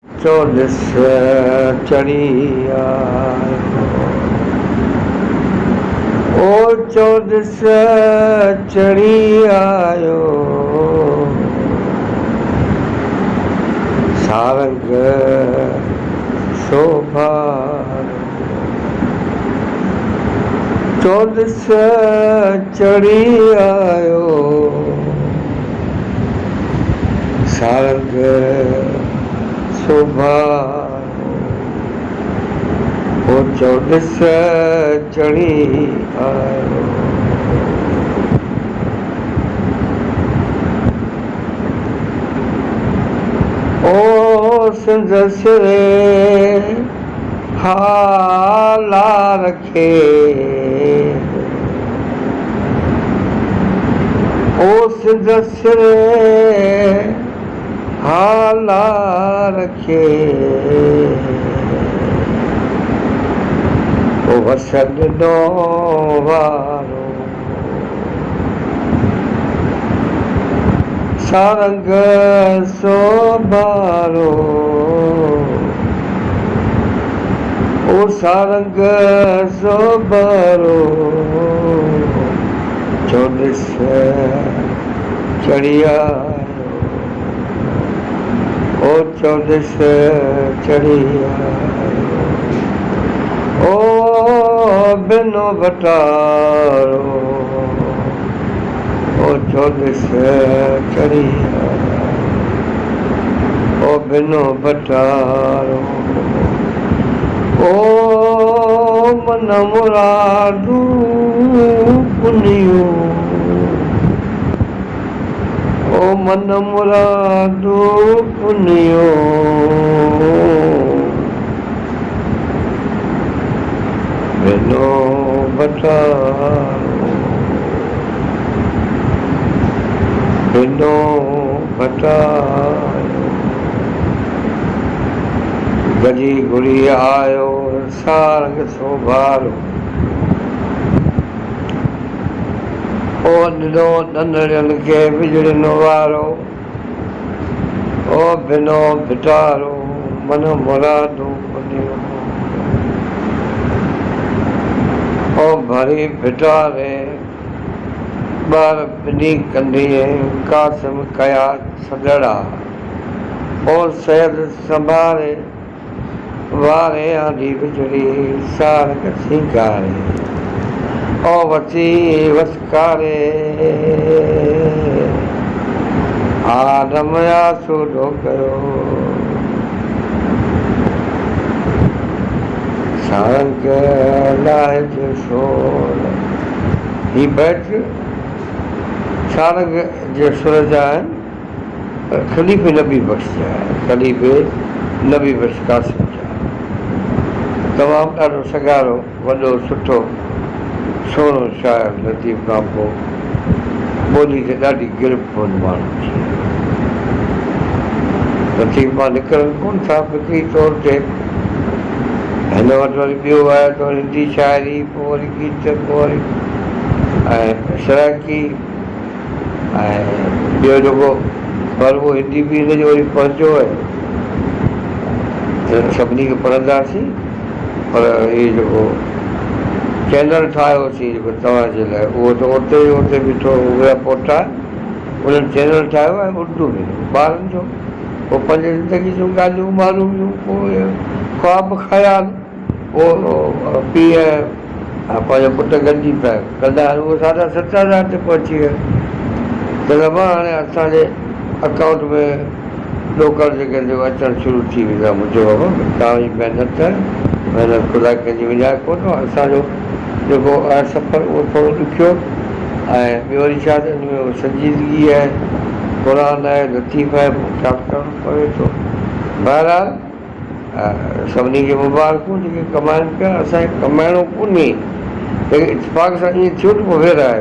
चौदिस चढ़ी आयो, ओ चौदिस चढ़ी आयो, सारंग शोभा। चौदिस चढ़ी आयो, सारंग शोभा। ओ चौदिस चढ़ी आयो, ओ सिंध सिरे हाला रखे, ओ सिंध सिरे हाला रखे, ओ वसन ॾिनो वारो, सारंग सोभारो, ओ सारंग सोभारो। चौदिस चढ़ी आयो, ओ चौदिस चढ़ी आयो, ओ बिनो बटारो, ओ चौदिस चढ़ी आयो, ओ बिनो बटारो, ओ मन मुरादू पुनियो, ओ मन मुरादू पुनियो, बिनो बटारो, बिनो बटारो। गजी घुरी आयो, सारंग सोभारो, ओ ॾिनो नंढड़ियुनि खे विझड़ियुनि वारो, ओ बिनो भिटारो, मन मुरादू पुनियो, ओ भरी भिटारे ॿार ॿिनी कंढीअ, कासिम कया सॻड़ा, ओ सैद संभारे वारे आंधी विझड़ी, सारंग सिंगारे, ओ वसी वसकारे, आदम आसूदो कयो, सारंग लाहे जो शोर। ही बैठ सारंग जे सुर जा आहिनि, ख़लीफ़े नबी बख़्श जा आहिनि, ख़लीफ़े नबी बख़्श कासिम जा। तमामु ॾाढो सॻारो, वॾो सुठो सुहिणो शाइर, लतीफ़ खां पोइ ॿोली खे ॾाढी गिरफ़ पवंदी माण्हू जी। लतीफ़ मां निकिरनि कोन था फिक्री तौर ते। हिन वटि वरी ॿियो आहे त वरी हिंदी शाइरी, पोइ वरी गीत, पोइ वरी ऐं शराइकी, ऐं ॿियो जेको पर उहो हिंदी बि हिनजो वरी पढ़िजो आहे, त सभिनी खे पढ़ंदासीं। पर इहो जेको चैनल ठाहियोसीं जेको तव्हांजे लाइ, उहो त उते उते बीठो उहा पोटा उन्हनि चैनल ठाहियो आहे उर्दू में ॿारनि जो, पोइ पंहिंजे ज़िंदगी जूं ॻाल्हियूं मालूमियूं, पोइ ख़्वाब ख़्याल, पोइ पीउ पंहिंजो पुटु गॾिजी पिया कंदा आहिनि, उहो 7,500 ते पहुची विया। त दफ़ा हाणे असांजे अकाउंट में लोकल जेके अचणु शुरू थी वेंदा। मुंहिंजो बाबा तव्हांजी महिनत ख़ुदा कंहिंजी विञाए कोन, असांजो जेको आहे सफ़र उहो थोरो ॾुखियो, ऐं ॿियो वरी छा त हिन में संजीदगी आहे, क़ुर आहे, लतीफ़ आहे, यादि करणु पवे थो। बहरहाल सभिनी खे मुबारकूं जेके कमाइनि पिया, असांखे कमाइणो कोन्हे, लेकिन इतफ़ाक़ सां ईअं थियो त पोइ वेराए